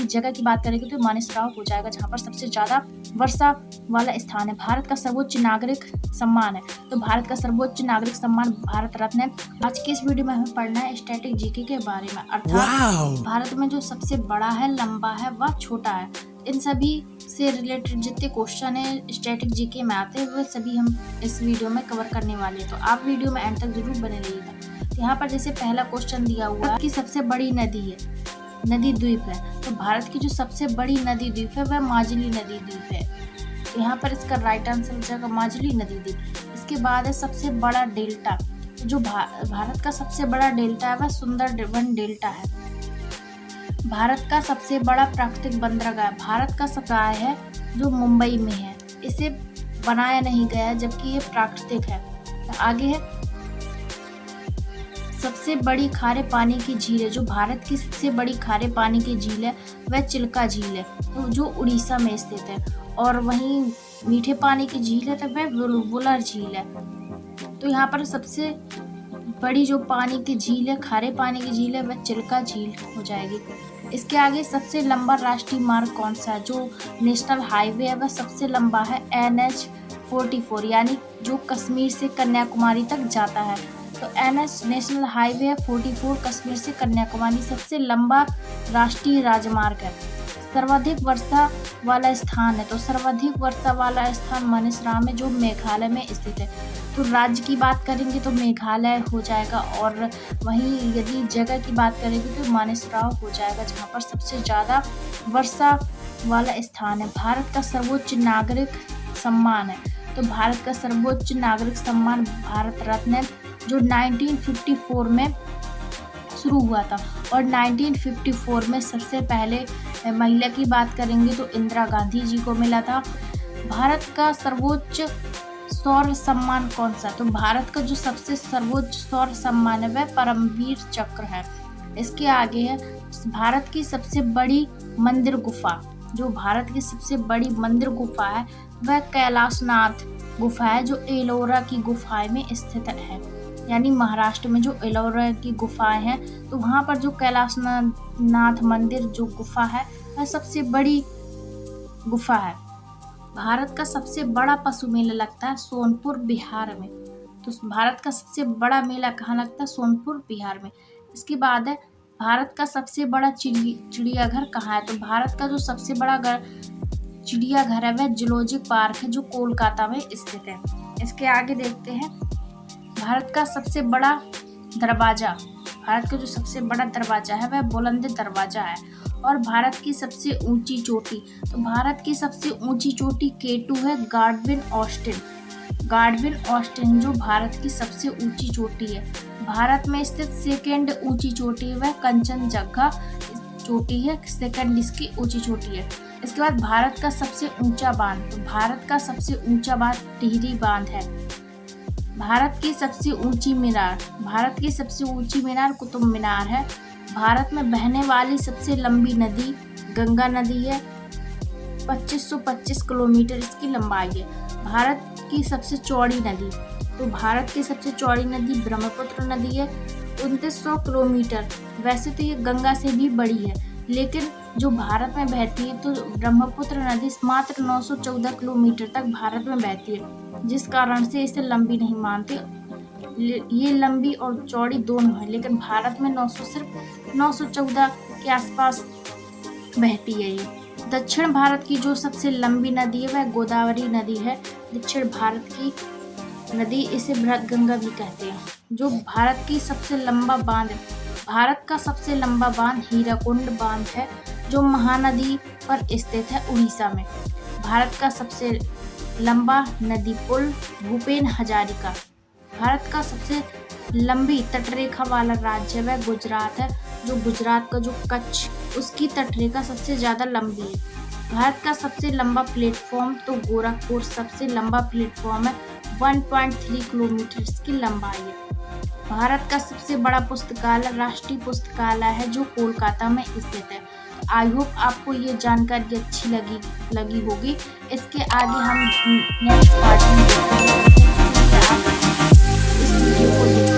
जगह की बात करेंगे तो मानेसराव हो जाएगा, जहाँ पर सबसे ज़्यादा वर्षा वाला स्थान है। भारत का सर्वोच्च नागरिक सम्मान है, तो भारत का सर्वोच्च नागरिक सम्मान भारत रत्न है। आज की इस वीडियो में हमें पढ़ना है स्टैटिक जीके के बारे में, अर्थात भारत में जो सबसे बड़ा है, लंबा है व छोटा है। इन सभी से रिलेटेड जितने क्वेश्चन है स्टैटिक जीके में आते हैं, वो सभी हम इस वीडियो में कवर करने वाले हैं, तो आप वीडियो में एंड तक जरूर बने रहिएगा। यहाँ पर जैसे पहला क्वेश्चन दिया हुआ है कि सबसे बड़ी नदी है, नदी द्वीप है, तो भारत की जो सबसे बड़ी नदी द्वीप है वह माजुली नदी द्वीप है। तो यहाँ पर इसका राइट आंसर हो जाएगा माजुली नदी द्वीप। इसके बाद है सबसे बड़ा डेल्टा, जो भारत का सबसे बड़ा डेल्टा है वह सुंदरबन डेल्टा है। भारत का सबसे बड़ा प्राकृतिक बंदरगाह, भारत का सबसे है जो मुंबई में है, इसे बनाया नहीं गया है जबकि ये प्राकृतिक है। तो आगे है सबसे बड़ी खारे पानी की झील है, जो भारत की सबसे बड़ी खारे पानी की झील है वह चिल्का झील है, तो जो उड़ीसा में स्थित है। और वहीं मीठे पानी की झील है तो वह वुलर झील है। तो यहाँ पर सबसे बड़ी जो पानी की झील है, खारे पानी की झील है, वह चिल्का झील हो जाएगी। इसके आगे सबसे लंबा राष्ट्रीय मार्ग कौन सा है, जो नेशनल हाईवे है वह सबसे लंबा है NH-44, यानी जो कश्मीर से कन्याकुमारी तक जाता है। तो NH नेशनल हाईवे 44 कश्मीर से कन्याकुमारी सबसे लंबा राष्ट्रीय राजमार्ग है। सर्वाधिक वर्षा वाला स्थान है, तो सर्वाधिक वर्षा वाला स्थान मानेसराव में, जो मेघालय में स्थित है। तो राज्य की बात करेंगे तो मेघालय हो जाएगा, और वहीं यदि जगह की बात करेंगे तो मानेसराव हो जाएगा, जहाँ पर सबसे ज़्यादा वर्षा वाला स्थान है। भारत का सर्वोच्च नागरिक सम्मान है, तो भारत का सर्वोच्च नागरिक सम्मान भारत रत्न है, जो 1954 में शुरू हुआ था। और 1954 में सबसे पहले महिला की बात करेंगे तो इंदिरा गांधी जी को मिला था। भारत का सर्वोच्च सौर सम्मान कौन सा, तो भारत का जो सबसे सर्वोच्च सौर सम्मान है वह परमवीर चक्र है। इसके आगे है भारत की सबसे बड़ी मंदिर गुफा, जो भारत की सबसे बड़ी मंदिर गुफा है वह कैलाशनाथ गुफा है, जो एलोरा की गुफाएं में स्थित है। यानी महाराष्ट्र में जो एलोरा की गुफाएं हैं, तो वहाँ पर जो कैलाशनाथ मंदिर जो गुफा है वह सबसे बड़ी गुफा है। भारत का सबसे बड़ा पशु मेला लगता है सोनपुर बिहार में, तो भारत का सबसे बड़ा मेला कहाँ लगता है, सोनपुर बिहार में। इसके बाद है भारत का सबसे बड़ा चिड़ियाघर कहाँ है, तो भारत का जो सबसे बड़ा चिड़ियाघर है वह जूलॉजिक पार्क है, जो कोलकाता में स्थित है। इसके आगे देखते हैं भारत का सबसे बड़ा दरवाजा, भारत का जो सबसे बड़ा दरवाजा है वह बुलंद दरवाजा है। और भारत की सबसे ऊंची चोटी, तो भारत की सबसे ऊंची चोटी K2 है, गार्डविन ऑस्टिन जो भारत की सबसे ऊंची चोटी है। भारत में स्थित सेकेंड ऊंची चोटी वह कंचनजंगा चोटी है, सेकेंड इसकी ऊंची चोटी है। इसके बाद भारत का सबसे ऊंचा बांध, तो भारत का सबसे ऊंचा बांध टिहरी बांध है। भारत की सबसे ऊंची मीनार, भारत की सबसे ऊंची मीनार कुतुब मीनार है। भारत में बहने वाली सबसे लंबी नदी गंगा नदी है, 2525 किलोमीटर इसकी लंबाई है। भारत की सबसे चौड़ी नदी, तो भारत की सबसे चौड़ी नदी ब्रह्मपुत्र नदी है, 2900 किलोमीटर। वैसे तो ये गंगा से भी बड़ी है, लेकिन जो भारत में बहती है तो ब्रह्मपुत्र नदी मात्र 914 किलोमीटर तक भारत में बहती है, जिस कारण से इसे लंबी नहीं मानते। ये लंबी और चौड़ी दोनों है, लेकिन भारत में 914 के आसपास बहती है ये। दक्षिण भारत की जो सबसे लंबी नदी है वह गोदावरी नदी है, दक्षिण भारत की नदी, इसे गंगा भी कहते हैं। जो भारत की सबसे लंबा बांध, भारत का सबसे लंबा बांध हीराकुंड बांध है, जो महानदी पर स्थित है उड़ीसा में। भारत का सबसे लंबा नदी पुल भूपेन हजारिका। भारत का सबसे लंबी तटरेखा वाला राज्य वह गुजरात है, जो गुजरात का जो कच्छ उसकी तटरेखा सबसे ज़्यादा लंबी है। भारत का सबसे लंबा प्लेटफॉर्म, तो गोरखपुर सबसे लंबा प्लेटफॉर्म है, 1.3 किलोमीटर इसकी लंबाई है। भारत का सबसे बड़ा पुस्तकालय राष्ट्रीय पुस्तकालय है, जो कोलकाता में स्थित है। आई होप आपको ये जानकारी अच्छी लगी होगी। इसके आगे हम नेक्स्ट पार्ट में इस वीडियो को